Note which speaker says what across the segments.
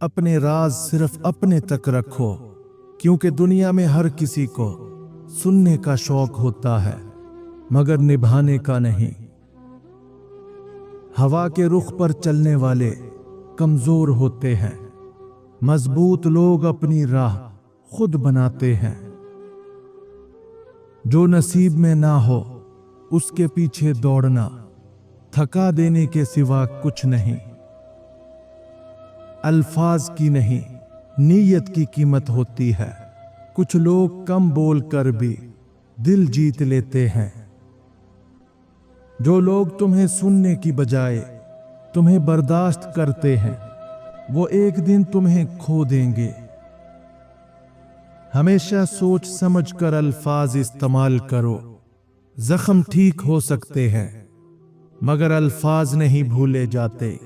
Speaker 1: अपने राज सिर्फ अपने तक रखो, क्योंकि दुनिया में हर किसी को सुनने का शौक होता है मगर निभाने का नहीं। हवा के रुख पर चलने वाले कमजोर होते हैं, मजबूत लोग अपनी राह खुद बनाते हैं। जो नसीब में ना हो उसके पीछे दौड़ना थका देने के सिवा कुछ नहीं। अल्फाज की नहीं, नीयत की कीमत होती है। कुछ लोग कम बोल कर भी दिल जीत लेते हैं। जो लोग तुम्हें सुनने की बजाय तुम्हें बर्दाश्त करते हैं, वो एक दिन तुम्हें खो देंगे। हमेशा सोच समझ कर अल्फाज इस्तेमाल करो। जख्म ठीक हो सकते हैं मगर अल्फाज नहीं भूले जाते।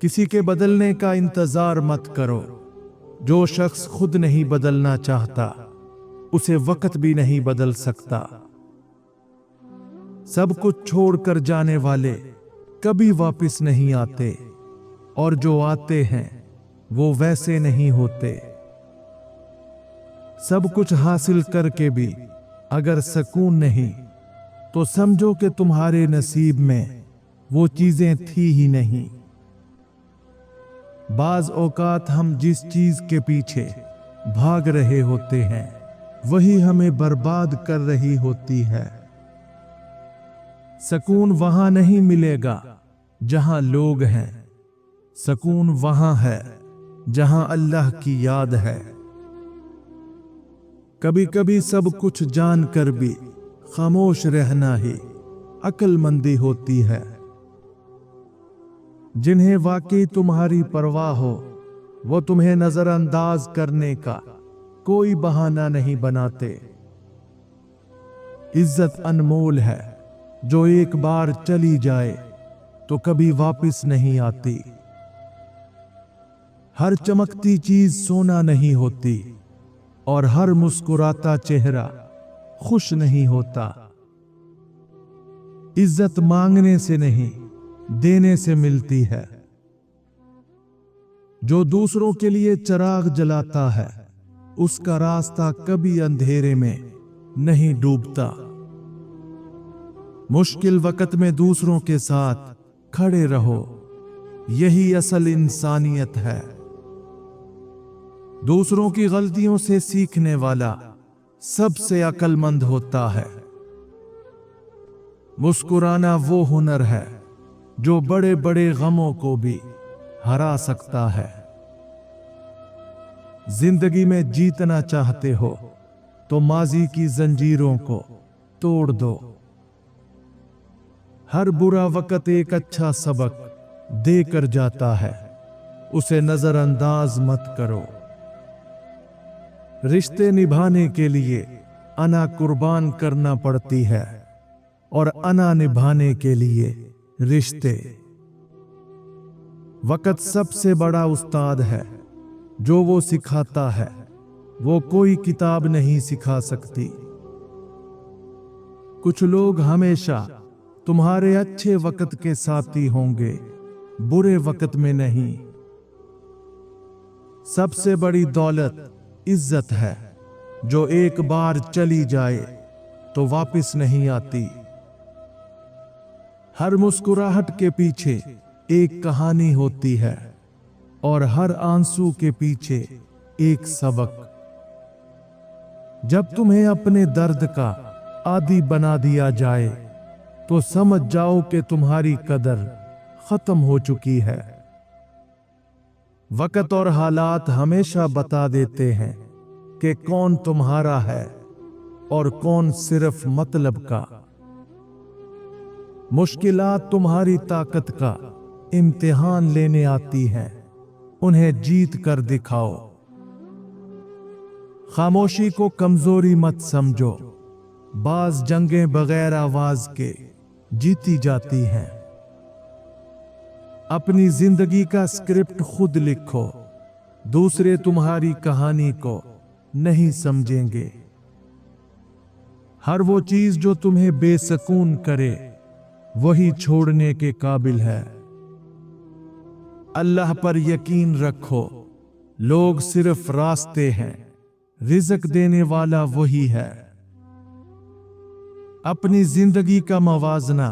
Speaker 1: किसी के बदलने का इंतजार मत करो। जो शख्स खुद नहीं बदलना चाहता उसे वक्त भी नहीं बदल सकता। सब कुछ छोड़कर जाने वाले कभी वापस नहीं आते, और जो आते हैं वो वैसे नहीं होते। सब कुछ हासिल करके भी अगर सुकून नहीं तो समझो कि तुम्हारे नसीब में वो चीजें थी ही नहीं। बाज औकात हम जिस चीज के पीछे भाग रहे होते हैं वही हमें बर्बाद कर रही होती है। सुकून वहां नहीं मिलेगा जहां लोग हैं, सुकून वहां है जहां अल्लाह की याद है। कभी कभी सब कुछ जानकर भी खामोश रहना ही अक्लमंदी होती है। जिन्हें वाकई तुम्हारी परवाह हो वो तुम्हें नजरअंदाज करने का कोई बहाना नहीं बनाते। इज्जत अनमोल है, जो एक बार चली जाए तो कभी वापस नहीं आती। हर चमकती चीज सोना नहीं होती और हर मुस्कुराता चेहरा खुश नहीं होता। इज्जत मांगने से नहीं देने से मिलती है। जो दूसरों के लिए चिराग जलाता है उसका रास्ता कभी अंधेरे में नहीं डूबता। मुश्किल वक्त में दूसरों के साथ खड़े रहो, यही असल इंसानियत है। दूसरों की गलतियों से सीखने वाला सबसे अक्लमंद होता है। मुस्कुराना वो हुनर है जो बड़े बड़े गमों को भी हरा सकता है। जिंदगी में जीतना चाहते हो तो माजी की जंजीरों को तोड़ दो। हर बुरा वक्त एक अच्छा सबक देकर जाता है, उसे नजरअंदाज मत करो। रिश्ते निभाने के लिए अना कुर्बान करना पड़ती है और अना निभाने के लिए रिश्ते। वक्त सबसे बड़ा उस्ताद है, जो वो सिखाता है वो कोई किताब नहीं सिखा सकती। कुछ लोग हमेशा तुम्हारे अच्छे वक्त के साथी होंगे, बुरे वक्त में नहीं। सबसे बड़ी दौलत इज्जत है, जो एक बार चली जाए तो वापस नहीं आती। हर मुस्कुराहट के पीछे एक कहानी होती है और हर आंसू के पीछे एक सबक। जब तुम्हें अपने दर्द का आदी बना दिया जाए तो समझ जाओ कि तुम्हारी कदर खत्म हो चुकी है। वक्त और हालात हमेशा बता देते हैं कि कौन तुम्हारा है और कौन सिर्फ मतलब का। मुश्किलात तुम्हारी ताकत का इम्तिहान लेने आती हैं, उन्हें जीत कर दिखाओ। खामोशी को कमजोरी मत समझो, बाज जंगें बगैर आवाज के जीती जाती हैं। अपनी जिंदगी का स्क्रिप्ट खुद लिखो, दूसरे तुम्हारी कहानी को नहीं समझेंगे। हर वो चीज जो तुम्हें बेसुकून करे वही छोड़ने के काबिल है। अल्लाह पर यकीन रखो, लोग सिर्फ रास्ते हैं, रिज़्क देने वाला वही है। अपनी जिंदगी का मवाजना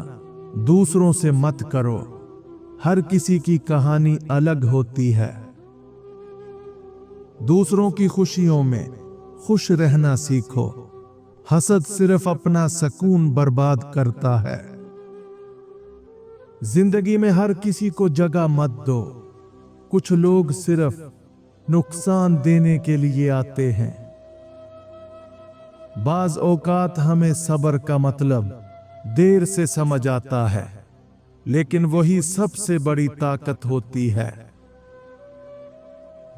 Speaker 1: दूसरों से मत करो, हर किसी की कहानी अलग होती है। दूसरों की खुशियों में खुश रहना सीखो, हसद सिर्फ अपना सुकून बर्बाद करता है। जिंदगी में हर किसी को जगह मत दो, कुछ लोग सिर्फ नुकसान देने के लिए आते हैं। बाज औकात हमें सब्र का मतलब देर से समझ आता है, लेकिन वही सबसे बड़ी ताकत होती है।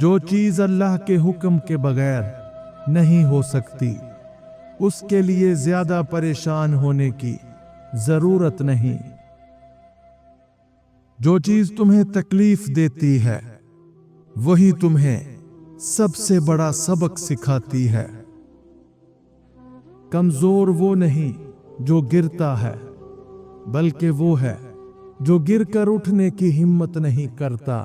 Speaker 1: जो चीज अल्लाह के हुक्म के बगैर नहीं हो सकती, उसके लिए ज्यादा परेशान होने की जरूरत नहीं। जो चीज तुम्हें तकलीफ देती है, वही तुम्हें सबसे बड़ा सबक सिखाती है। कमजोर वो नहीं जो गिरता है, बल्कि वो है जो गिरकर उठने की हिम्मत नहीं करता।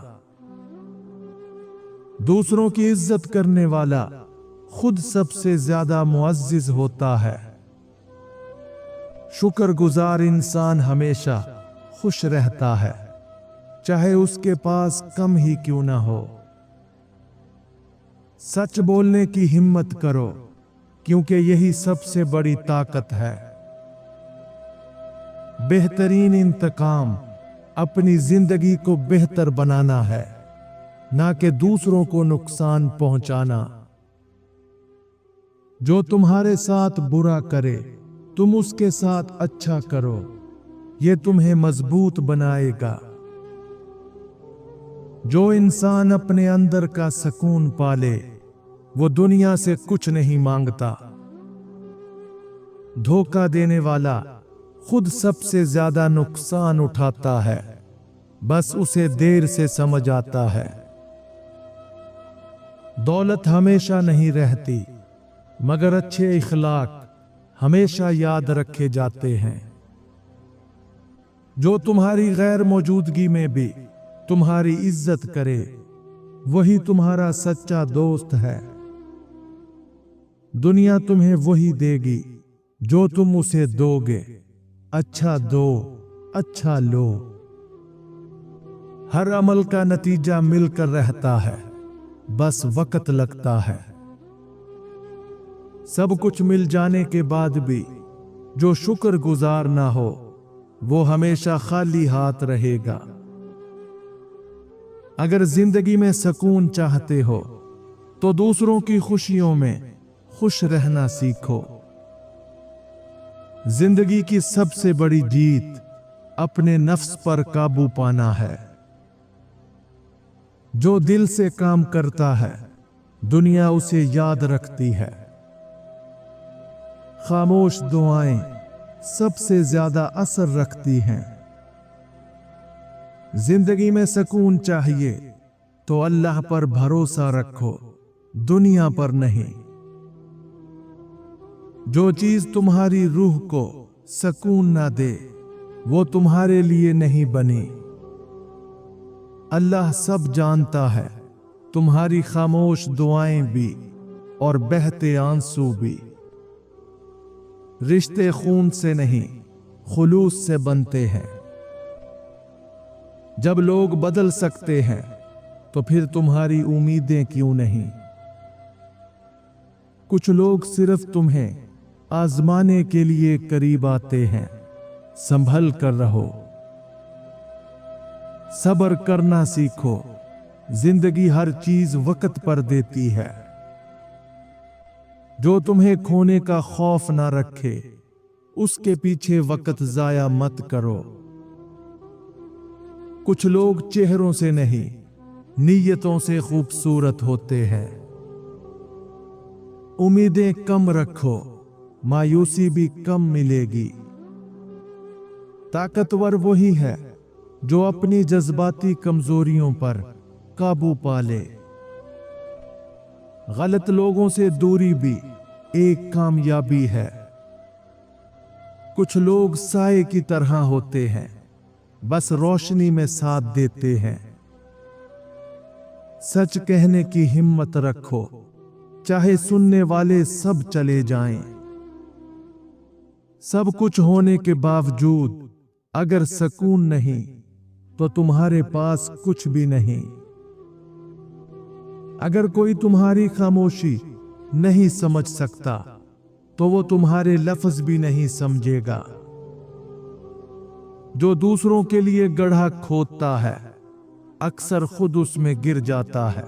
Speaker 1: दूसरों की इज्जत करने वाला खुद सबसे ज्यादा मुअज्जिज होता है। शुक्रगुजार इंसान हमेशा खुश रहता है, चाहे उसके पास कम ही क्यों ना हो। सच बोलने की हिम्मत करो, क्योंकि यही सबसे बड़ी ताकत है। बेहतरीन इंतकाम अपनी जिंदगी को बेहतर बनाना है, ना कि दूसरों को नुकसान पहुंचाना। जो तुम्हारे साथ बुरा करे, तुम उसके साथ अच्छा करो, ये तुम्हें मजबूत बनाएगा। जो इंसान अपने अंदर का सुकून पाले, वो दुनिया से कुछ नहीं मांगता। धोखा देने वाला खुद सबसे ज्यादा नुकसान उठाता है, बस उसे देर से समझ आता है। दौलत हमेशा नहीं रहती, मगर अच्छे इखलाक हमेशा याद रखे जाते हैं। जो तुम्हारी गैर मौजूदगी में भी तुम्हारी इज्जत करे, वही तुम्हारा सच्चा दोस्त है। दुनिया तुम्हें वही देगी जो तुम उसे दोगे। अच्छा दो, अच्छा लो। हर अमल का नतीजा मिलकर रहता है, बस वक्त लगता है। सब कुछ मिल जाने के बाद भी जो शुक्रगुजार ना हो, वो हमेशा खाली हाथ रहेगा। अगर जिंदगी में सुकून चाहते हो, तो दूसरों की खुशियों में खुश रहना सीखो। जिंदगी की सबसे बड़ी जीत अपने नफ्स पर काबू पाना है। जो दिल से काम करता है, दुनिया उसे याद रखती है। खामोश दुआएं सबसे ज्यादा असर रखती हैं। जिंदगी में सुकून चाहिए तो अल्लाह पर भरोसा रखो, दुनिया पर नहीं। जो चीज तुम्हारी रूह को सुकून ना दे, वो तुम्हारे लिए नहीं बनी। अल्लाह सब जानता है, तुम्हारी खामोश दुआएं भी और बहते आंसू भी। रिश्ते खून से नहीं, खुलूस से बनते हैं। जब लोग बदल सकते हैं, तो फिर तुम्हारी उम्मीदें क्यों नहीं? कुछ लोग सिर्फ तुम्हें आजमाने के लिए करीब आते हैं, संभल कर रहो। सब्र करना सीखो, जिंदगी हर चीज वक्त पर देती है। जो तुम्हें खोने का खौफ ना रखे, उसके पीछे वक्त जाया मत करो। कुछ लोग चेहरों से नहीं, नीयतों से खूबसूरत होते हैं। उम्मीदें कम रखो, मायूसी भी कम मिलेगी। ताकतवर वही है जो अपनी जज्बाती कमजोरियों पर काबू पा ले। गलत लोगों से दूरी भी एक कामयाबी है। कुछ लोग साए की तरह होते हैं, बस रोशनी में साथ देते हैं। सच कहने की हिम्मत रखो, चाहे सुनने वाले सब चले जाएं। सब कुछ होने के बावजूद अगर सुकून नहीं तो तुम्हारे पास कुछ भी नहीं। अगर कोई तुम्हारी खामोशी नहीं समझ सकता तो वो तुम्हारे लफ्ज भी नहीं समझेगा। जो दूसरों के लिए गड्ढा खोदता है अक्सर खुद उसमें गिर जाता है।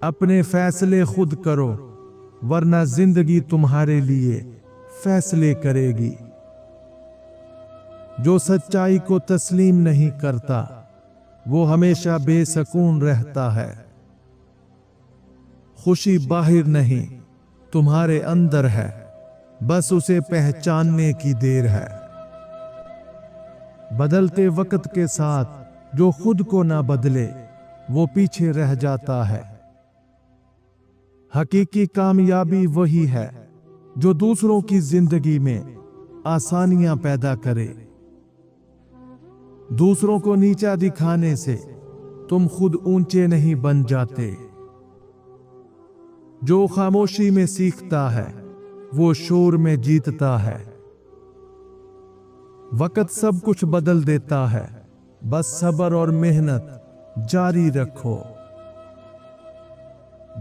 Speaker 1: अपने फैसले खुद करो, वरना जिंदगी तुम्हारे लिए फैसले करेगी। जो सच्चाई को तस्लीम नहीं करता वो हमेशा बेसुकून रहता है। खुशी बाहर नहीं तुम्हारे अंदर है, बस उसे पहचानने की देर है। बदलते वक्त के साथ जो खुद को ना बदले वो पीछे रह जाता है। हकीकी कामयाबी वही है जो दूसरों की जिंदगी में आसानियां पैदा करे। दूसरों को नीचा दिखाने से तुम खुद ऊंचे नहीं बन जाते। जो खामोशी में सीखता है वो शोर में जीतता है। वक्त सब कुछ बदल देता है, बस सब्र और मेहनत जारी रखो।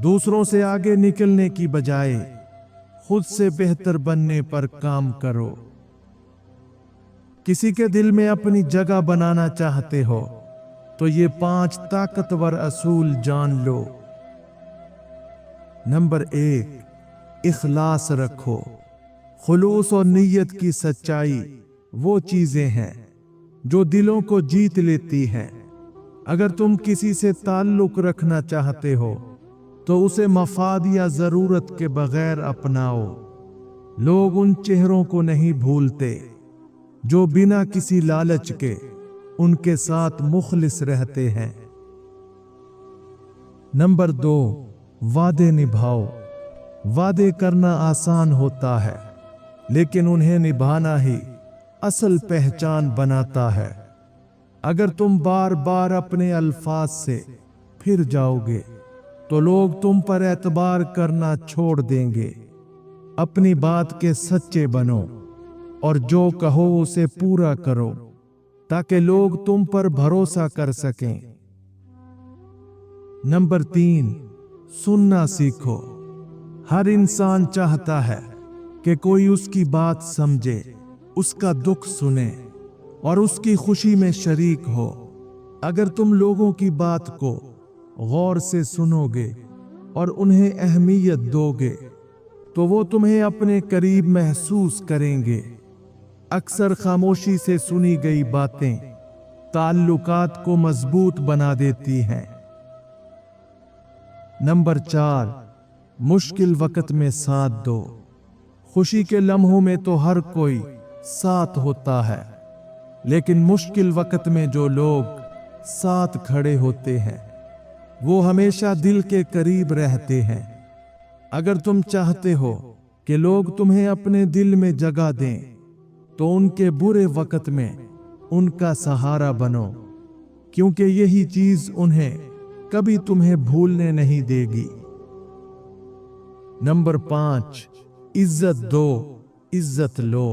Speaker 1: दूसरों से आगे निकलने की बजाय खुद से बेहतर बनने पर काम करो। किसी के दिल में अपनी जगह बनाना चाहते हो तो ये 5 ताकतवर असूल जान लो। नंबर 1, इखलास रखो। खुलूस और नीयत की सच्चाई वो चीजें हैं जो दिलों को जीत लेती हैं। अगर तुम किसी से ताल्लुक रखना चाहते हो तो उसे मफाद या जरूरत के बगैर अपनाओ। लोग उन चेहरों को नहीं भूलते जो बिना किसी लालच के उनके साथ मुखलिस रहते हैं। नंबर 2, वादे निभाओ। वादे करना आसान होता है, लेकिन उन्हें निभाना ही असल पहचान बनाता है। अगर तुम बार बार अपने अल्फाज से फिर जाओगे तो लोग तुम पर एतबार करना छोड़ देंगे। अपनी बात के सच्चे बनो और जो कहो उसे पूरा करो ताकि लोग तुम पर भरोसा कर सकें। नंबर 3, सुनना सीखो। हर इंसान चाहता है कि कोई उसकी बात समझे, उसका दुख सुने और उसकी खुशी में शरीक हो। अगर तुम लोगों की बात को गौर से सुनोगे और उन्हें अहमियत दोगे तो वो तुम्हें अपने करीब महसूस करेंगे। अक्सर खामोशी से सुनी गई बातें ताल्लुकात को मजबूत बना देती हैं। नंबर 4, मुश्किल वक्त में साथ दो। खुशी के लम्हों में तो हर कोई साथ होता है, लेकिन मुश्किल वक्त में जो लोग साथ खड़े होते हैं वो हमेशा दिल के करीब रहते हैं। अगर तुम चाहते हो कि लोग तुम्हें अपने दिल में जगह दें तो उनके बुरे वक्त में उनका सहारा बनो, क्योंकि यही चीज उन्हें कभी तुम्हें भूलने नहीं देगी। नंबर 5, इज्जत दो, इज्जत लो।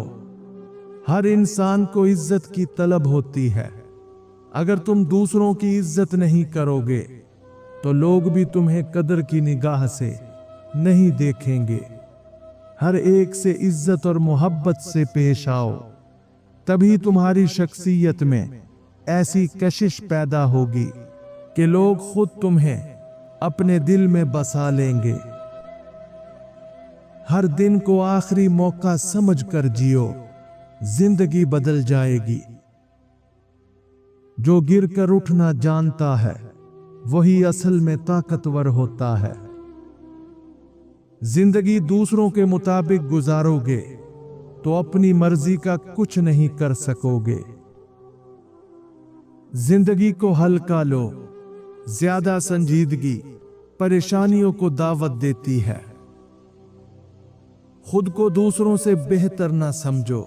Speaker 1: हर इंसान को इज्जत की तलब होती है। अगर तुम दूसरों की इज्जत नहीं करोगे तो लोग भी तुम्हें कदर की निगाह से नहीं देखेंगे। हर एक से इज्जत और मोहब्बत से पेश आओ, तभी तुम्हारी शख्सियत में ऐसी कशिश पैदा होगी कि लोग खुद तुम्हें अपने दिल में बसा लेंगे। हर दिन को आखिरी मौका समझकर जियो, जिंदगी बदल जाएगी। जो गिर कर उठना जानता है वही असल में ताकतवर होता है। जिंदगी दूसरों के मुताबिक गुजारोगे तो अपनी मर्जी का कुछ नहीं कर सकोगे। जिंदगी को हल्का लो, ज्यादा संजीदगी परेशानियों को दावत देती है। खुद को दूसरों से बेहतर ना समझो,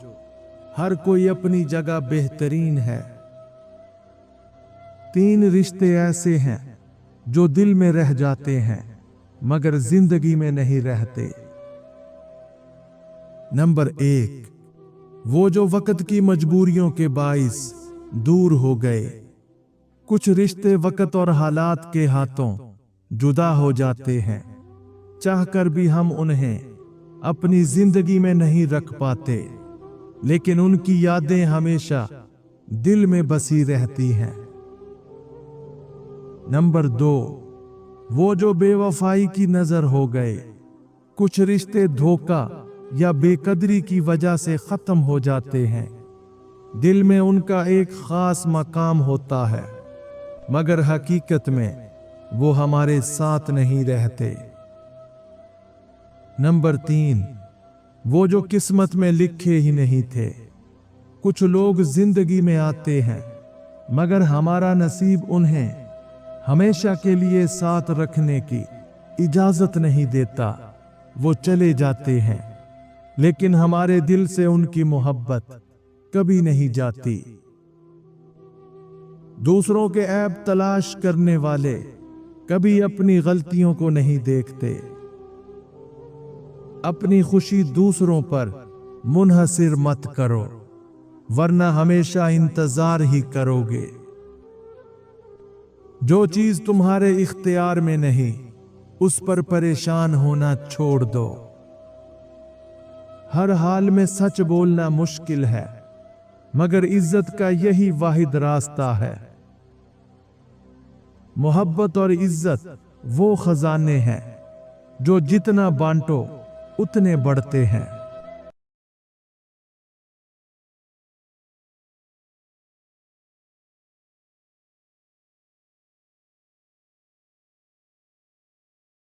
Speaker 1: हर कोई अपनी जगह बेहतरीन है। तीन रिश्ते ऐसे हैं जो दिल में रह जाते हैं मगर जिंदगी में नहीं रहते। नंबर 1, वो जो वक्त की मजबूरियों के बाइस दूर हो गए। कुछ रिश्ते वक्त और हालात के हाथों जुदा हो जाते हैं, चाहकर भी हम उन्हें अपनी जिंदगी में नहीं रख पाते, लेकिन उनकी यादें हमेशा दिल में बसी रहती हैं। नंबर 2, वो जो बेवफाई की नजर हो गए। कुछ रिश्ते धोखा या बेकदरी की वजह से खत्म हो जाते हैं। दिल में उनका एक खास मकाम होता है, मगर हकीकत में वो हमारे साथ नहीं रहते। नंबर 3, वो जो किस्मत में लिखे ही नहीं थे। कुछ लोग जिंदगी में आते हैं, मगर हमारा नसीब उन्हें हमेशा के लिए साथ रखने की इजाजत नहीं देता। वो चले जाते हैं, लेकिन हमारे दिल से उनकी मोहब्बत कभी नहीं जाती। दूसरों के ऐब तलाश करने वाले कभी अपनी गलतियों को नहीं देखते। अपनी खुशी दूसरों पर मुनहसिर मत करो, वरना हमेशा इंतजार ही करोगे। जो चीज तुम्हारे इख्तियार में नहीं, उस पर परेशान होना छोड़ दो। हर हाल में सच बोलना मुश्किल है, मगर इज्जत का यही वाहिद रास्ता है। मोहब्बत और इज्जत वो खजाने हैं जो जितना बांटो उतने बढ़ते हैं।